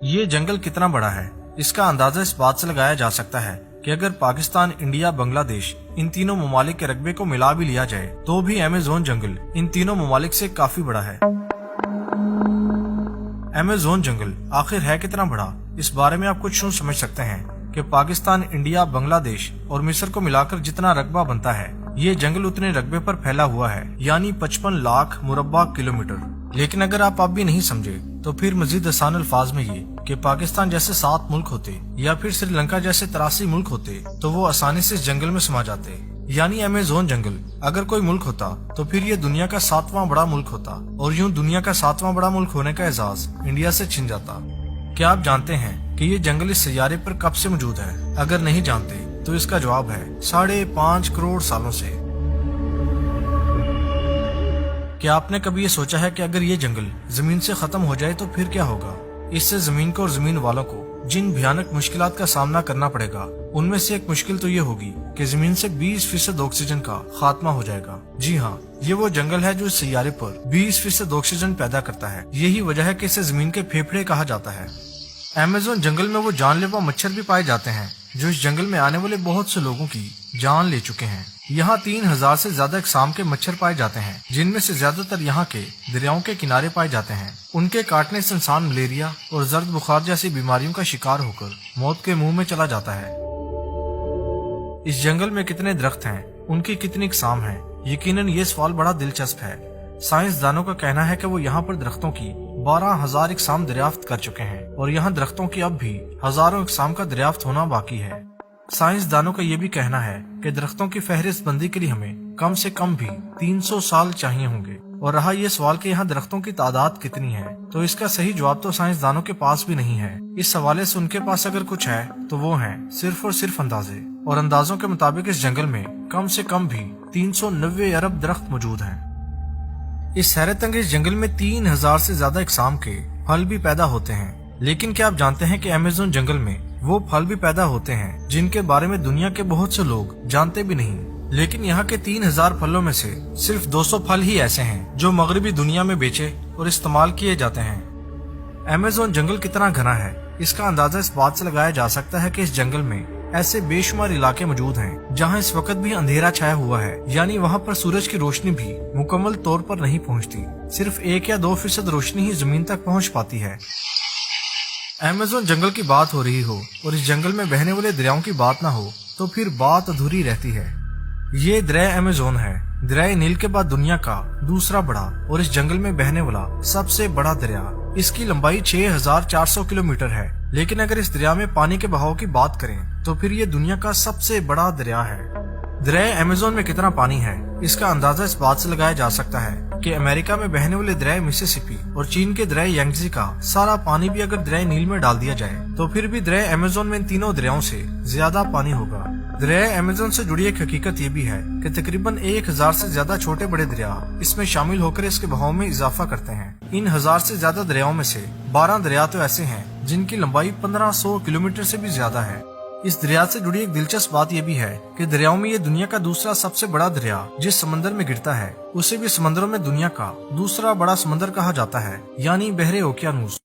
یہ جنگل کتنا بڑا ہے اس کا اندازہ اس بات سے لگایا جا سکتا ہے کہ اگر پاکستان، انڈیا، بنگلہ دیش ان تینوں ممالک کے رقبے کو ملا بھی لیا جائے تو بھی ایمیزون جنگل ان تینوں ممالک سے کافی بڑا ہے۔ ایمیزون جنگل آخر ہے کتنا بڑا، اس بارے میں آپ کچھ یوں سمجھ سکتے ہیں کہ پاکستان، انڈیا، بنگلہ دیش اور مصر کو ملا کر جتنا رقبہ بنتا ہے یہ جنگل اتنے رقبے پر پھیلا ہوا ہے، یعنی 55 لاکھ مربع کلومیٹر۔ لیکن اگر آپ اب بھی نہیں سمجھے تو پھر مزید آسان الفاظ میں یہ کہ پاکستان جیسے 7 ملک ہوتے یا پھر سری لنکا جیسے 83 ملک ہوتے تو وہ آسانی سے اس جنگل میں سما جاتے۔ یعنی ایمیزون جنگل اگر کوئی ملک ہوتا تو پھر یہ دنیا کا 7واں بڑا ملک ہوتا، اور یوں دنیا کا 7واں بڑا ملک ہونے کا اعزاز انڈیا سے چھن جاتا۔ کیا آپ جانتے ہیں کہ یہ جنگل اس سیارے پر کب سے موجود ہے؟ اگر نہیں جانتے تو اس کا جواب ہے 5.5 کروڑ سالوں سے۔ کیا آپ نے کبھی یہ سوچا ہے کہ اگر یہ جنگل زمین سے ختم ہو جائے تو پھر کیا ہوگا؟ اس سے زمین کو اور زمین والوں کو جن بھیانک مشکلات کا سامنا کرنا پڑے گا ان میں سے ایک مشکل تو یہ ہوگی کہ زمین سے 20% آکسیجن کا خاتمہ ہو جائے گا۔ جی ہاں، یہ وہ جنگل ہے جو اس سیارے پر 20% آکسیجن پیدا کرتا ہے۔ یہی وجہ ہے کہ اسے زمین کے پھیپھڑے کہا جاتا ہے۔ ایمیزون جنگل میں وہ جان لیوا مچھر بھی پائے جاتے ہیں جو اس جنگل میں آنے والے بہت سے لوگوں کی جان لے چکے ہیں۔ یہاں 3000 سے زیادہ اقسام کے مچھر پائے جاتے ہیں، جن میں سے زیادہ تر یہاں کے دریاؤں کے کنارے پائے جاتے ہیں۔ ان کے کاٹنے سے انسان ملیریا اور زرد بخار جیسی بیماریوں کا شکار ہو کر موت کے منہ میں چلا جاتا ہے۔ اس جنگل میں کتنے درخت ہیں، ان کی کتنی اقسام ہیں، یقیناً یہ سوال بڑا دلچسپ ہے۔ سائنسدانوں کا کہنا ہے کہ وہ یہاں پر درختوں کی 12,000 اقسام دریافت کر چکے ہیں، اور یہاں درختوں کی اب بھی ہزاروں اقسام کا دریافت ہونا باقی ہے۔ سائنسدانوں کا یہ بھی کہنا ہے کہ درختوں کی فہرست بندی کے لیے ہمیں کم سے کم بھی 300 سال چاہیے ہوں گے۔ اور رہا یہ سوال کہ یہاں درختوں کی تعداد کتنی ہے، تو اس کا صحیح جواب تو سائنسدانوں کے پاس بھی نہیں ہے۔ اس حوالے سے ان کے پاس اگر کچھ ہے تو وہ ہیں صرف اور صرف اندازے، اور اندازوں کے مطابق اس جنگل میں کم سے کم بھی 390 ارب درخت موجود ہیں۔ اس حیرت انگیز جنگل میں 3000 سے زیادہ اقسام کے پھل بھی پیدا ہوتے ہیں۔ لیکن کیا آپ جانتے ہیں کہ ایمیزون جنگل میں وہ پھل بھی پیدا ہوتے ہیں جن کے بارے میں دنیا کے بہت سے لوگ جانتے بھی نہیں؟ لیکن یہاں کے 3000 پھلوں میں سے صرف 200 پھل ہی ایسے ہیں جو مغربی دنیا میں بیچے اور استعمال کیے جاتے ہیں۔ ایمیزون جنگل کتنا گھنا ہے اس کا اندازہ اس بات سے لگایا جا سکتا ہے کہ اس جنگل میں ایسے بے شمار علاقے موجود ہیں جہاں اس وقت بھی اندھیرا چھایا ہوا ہے، یعنی وہاں پر سورج کی روشنی بھی مکمل طور پر نہیں پہنچتی، صرف 1 یا 2% روشنی ہی زمین تک پہنچ پاتی ہے۔ ایمیزون جنگل کی بات ہو رہی ہو اور اس جنگل میں بہنے والے دریاؤں کی بات نہ ہو تو پھر بات ادھوری رہتی ہے۔ یہ دریا ایمیزون ہے، دریائے نیل کے بعد دنیا کا دوسرا بڑا اور اس جنگل میں بہنے والا سب سے بڑا دریا۔ اس کی لمبائی 6400 کلومیٹر ہے، لیکن اگر اس دریا میں پانی کے بہاؤ کی بات کریں تو پھر یہ دنیا کا سب سے بڑا دریا ہے۔ دریائے ایمیزون میں کتنا پانی ہے اس کا اندازہ اس بات سے لگایا جا سکتا ہے کہ امریکہ میں بہنے والے دریائے مسیسپی اور چین کے دریائے یانگزی کا سارا پانی بھی اگر دریائے نیل میں ڈال دیا جائے تو پھر بھی دریائے ایمیزون میں ان تینوں دریاؤں سے زیادہ پانی ہوگا۔ دریائے ایمیزون سے جڑی ایک حقیقت یہ بھی ہے کہ تقریباً 1000 سے زیادہ چھوٹے بڑے دریا اس میں شامل ہو کر اس کے بہاؤ میں اضافہ کرتے ہیں۔ ان 1000 سے زیادہ دریاؤں میں سے 12 دریا تو ایسے ہیں جن کی لمبائی 1500 کلومیٹر سے بھی زیادہ ہے۔ اس دریا سے جڑی ایک دلچسپ بات یہ بھی ہے کہ دریاؤں میں یہ دنیا کا دوسرا سب سے بڑا دریا جس سمندر میں گرتا ہے اسے بھی سمندروں میں دنیا کا دوسرا بڑا سمندر کہا جاتا ہے، یعنی بحر اوقیانوس۔